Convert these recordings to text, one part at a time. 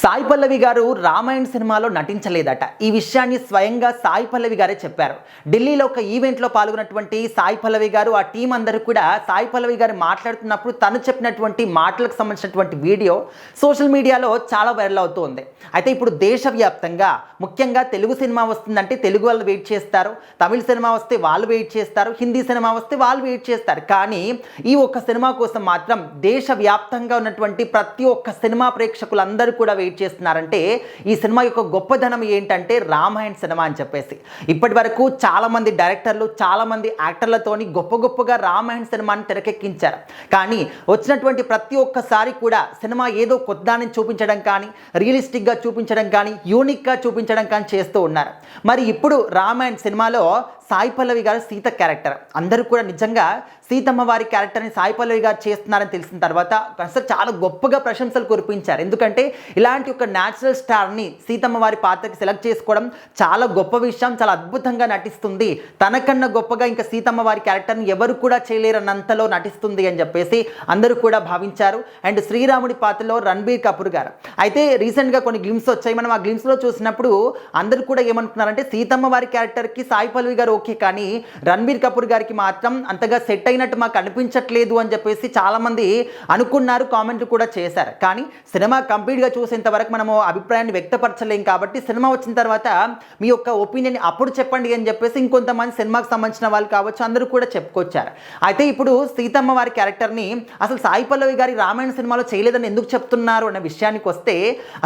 సాయి పల్లవి గారు రామాయణ సినిమాలో నటించలేదట. ఈ విషయాన్ని స్వయంగా సాయి పల్లవి గారే చెప్పారు. ఢిల్లీలో ఒక ఈవెంట్లో పాల్గొన్నటువంటి సాయి పల్లవి గారు, ఆ టీం అందరూ కూడా సాయి పల్లవి గారు మాట్లాడుతున్నప్పుడు తను చెప్పినటువంటి మాటలకు సంబంధించినటువంటి వీడియో సోషల్ మీడియాలో చాలా వైరల్ అవుతుంది. అయితే ఇప్పుడు దేశవ్యాప్తంగా ముఖ్యంగా తెలుగు సినిమా వస్తుందంటే తెలుగు వాళ్ళు వెయిట్ చేస్తారు, తమిళ సినిమా వస్తే వాళ్ళు వెయిట్ చేస్తారు, హిందీ సినిమా వస్తే వాళ్ళు వెయిట్ చేస్తారు. కానీ ఈ ఒక్క సినిమా కోసం మాత్రం దేశవ్యాప్తంగా ఉన్నటువంటి ప్రతి ఒక్క సినిమా ప్రేక్షకులందరూ కూడా వెయిట్ చేస్తున్నారంటే ఈ సినిమా యొక్క గొప్పదనం ఏంటంటే రామాయణ సినిమా అని చెప్పేసి. ఇప్పటి వరకు చాలామంది డైరెక్టర్లు, చాలామంది యాక్టర్లతోని గొప్పగా రామాయణ సినిమాని తెరకెక్కించారు. కానీ వచ్చినటువంటి ప్రతి ఒక్కసారి కూడా సినిమా ఏదో కొత్తదాన్ని చూపించడం కానీ, రియలిస్టిక్గా చూపించడం కానీ, యూనిక్గా చూపించడం కానీ చేస్తూ ఉన్నారు. మరి ఇప్పుడు రామాయణ సినిమాలో సాయి పల్లవి గారు సీత క్యారెక్టర్, అందరూ కూడా నిజంగా సీతమ్మ వారి క్యారెక్టర్ని సాయి పల్లవి గారు చేస్తున్నారని తెలిసిన తర్వాత అసలు చాలా గొప్పగా ప్రశంసలు కురిపించారు. ఎందుకంటే ఇలాంటి ఒక న్యాచురల్ స్టార్ని సీతమ్మ వారి పాత్రకి సెలెక్ట్ చేసుకోవడం చాలా గొప్ప విషయం, చాలా అద్భుతంగా నటిస్తుంది, తనకన్నా గొప్పగా ఇంకా సీతమ్మ వారి క్యారెక్టర్ని ఎవరు కూడా చేయలేరన్నంతలో నటిస్తుంది అని చెప్పేసి అందరూ కూడా భావించారు. అండ్ శ్రీరాముడి పాత్రలో రణబీర్ కపూర్ గారు అయితే రీసెంట్గా కొన్ని గ్లిమ్స్ వచ్చాయి. మనం ఆ గ్లిమ్స్లో చూసినప్పుడు అందరూ కూడా ఏమనుకున్నారంటే సీతమ్మ వారి క్యారెక్టర్కి సాయి పల్లవి గారు ఓకే, కానీ రణబీర్ కపూర్ గారికి మాత్రం అంతగా సెట్ అయినట్టు మాకు అనిపించట్లేదు అని చెప్పేసి చాలామంది అనుకున్నారు, కామెంట్లు కూడా చేశారు. కానీ సినిమా కంప్లీట్గా చూసేంత వరకు మనము అభిప్రాయాన్ని వ్యక్తపరచలేం. కాబట్టి సినిమా వచ్చిన తర్వాత మీ యొక్క ఒపీనియన్ అప్పుడు చెప్పండి అని చెప్పేసి ఇంకొంతమంది సినిమాకి సంబంధించిన వాళ్ళు కావచ్చు అందరూ కూడా చెప్పుకొచ్చారు. అయితే ఇప్పుడు సీతమ్మ వారి క్యారెక్టర్ని అసలు సాయి పల్లవి గారి రామాయణ సినిమాలో చేయలేదని ఎందుకు చెప్తున్నారు అనే విషయానికి వస్తే,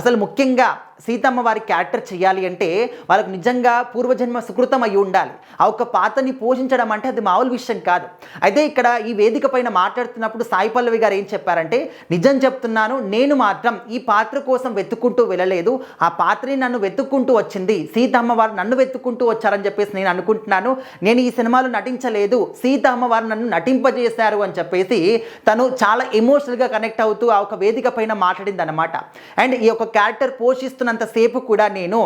అసలు ముఖ్యంగా సీతమ్మ వారి క్యారెక్టర్ చేయాలి అంటే వాళ్ళకు నిజంగా పూర్వజన్మ సుకృతం అయి ఉండాలి. ఆ ఒక్క పాత్రని పోషించడం అంటే అది మామూలు విషయం కాదు. అయితే ఇక్కడ ఈ వేదిక పైన మాట్లాడుతున్నప్పుడు సాయి పల్లవి గారు ఏం చెప్పారంటే, నిజం చెప్తున్నాను, నేను మాత్రం ఈ పాత్ర కోసం వెతుక్కుంటూ వెళ్ళలేదు, ఆ పాత్రని నన్ను వెతుక్కుంటూ వచ్చింది, సీతమ్మ వారు నన్ను వెతుక్కుంటూ వచ్చారని చెప్పేసి నేను అనుకుంటున్నాను. నేను ఈ సినిమాలో నటించలేదు, సీతమ్మ వారు నన్ను నటింపజేశారు అని చెప్పేసి తను చాలా ఎమోషనల్గా కనెక్ట్ అవుతూ ఆ ఒక వేదిక పైన మాట్లాడింది అనమాట. అండ్ ఈ యొక్క క్యారెక్టర్ పోషిస్తున్నంతసేపు కూడా నేను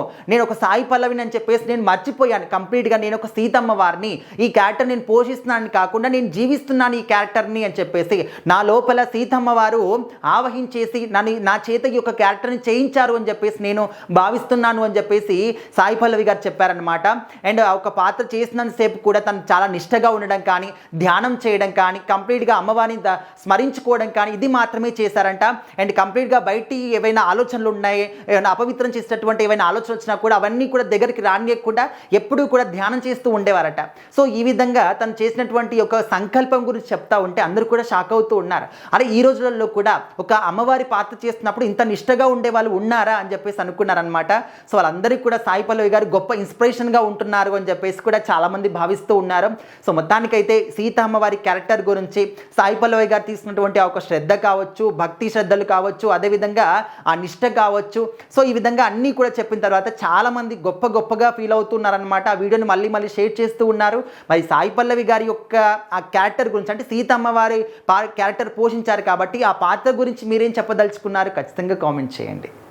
ఒక సాయి పల్లవిని అని చెప్పేసి నేను మర్చిపోయాను కంప్లీట్గా. నేను ఒక సీతమ్మ వారిని, ఈ క్యారెక్టర్ నేను పోషిస్తున్నాను కాకుండా నేను జీవిస్తున్నాను ఈ క్యారెక్టర్ని అని చెప్పేసి నా లోపల సీతమ్మ వారు ఆవహించేసి నా చేత ఈ యొక్క క్యారెక్టర్ని చేయించారు అని చెప్పేసి నేను భావిస్తున్నాను అని చెప్పేసి సాయి పల్లవి గారు చెప్పారనమాట. అండ్ ఒక పాత్ర చేసినంతసేపు కూడా తను చాలా నిష్టగా ఉండడం కానీ, ధ్యానం చేయడం కానీ, కంప్లీట్గా అమ్మవారిని స్మరించుకోవడం కానీ ఇది మాత్రమే చేశారంట. అండ్ కంప్లీట్గా బయటి ఏవైనా ఆలోచనలు ఉన్నాయి, ఏమైనా అపవిత్రం చేసేటటువంటి ఏవైనా ఆలోచన వచ్చినా కూడా అవన్నీ కూడా దగ్గరికి రానియకుండా ఎప్పుడూ కూడా ధ్యానం చేస్తూ ఉండేవారట. సో ఈ విధంగా తను చేసినటువంటి ఒక సంకల్పం గురించి చెప్తా ఉంటే అందరూ కూడా షాక్ అవుతూ ఉన్నారు. అరే ఈ రోజులలో కూడా ఒక అమ్మవారి పాత్ర చేస్తున్నప్పుడు ఇంత నిష్టగా ఉండే వాళ్ళు ఉన్నారా అని చెప్పేసి అనుకున్నారనమాట. సో వాళ్ళందరికీ కూడా సాయి పల్లవి గారు గొప్ప ఇన్స్పిరేషన్గా ఉంటున్నారు అని చెప్పేసి కూడా చాలామంది భావిస్తూ ఉన్నారు. సో మొత్తానికైతే సీత అమ్మవారి క్యారెక్టర్ గురించి సాయి పల్లవి గారు తీసుకున్నటువంటి ఒక శ్రద్ధ కావచ్చు, భక్తి శ్రద్ధలు కావచ్చు, అదేవిధంగా ఆ నిష్ట కావచ్చు, సో ఈ విధంగా అన్నీ కూడా చెప్పిన తర్వాత చాలామంది గొప్పగా ఫీల్ అవుతున్నారనమాట. ఆ వీడియోని మళ్ళీ షేర్ చేస్తూ ఉన్నారు. మరి సాయి పల్లవి గారి యొక్క ఆ క్యారెక్టర్ గురించి, అంటే సీతమ్మ వారి క్యారెక్టర్ పోషించారు కాబట్టి ఆ పాత్ర గురించి మీరేం చెప్పదలుచుకున్నారు ఖచ్చితంగా కామెంట్ చేయండి.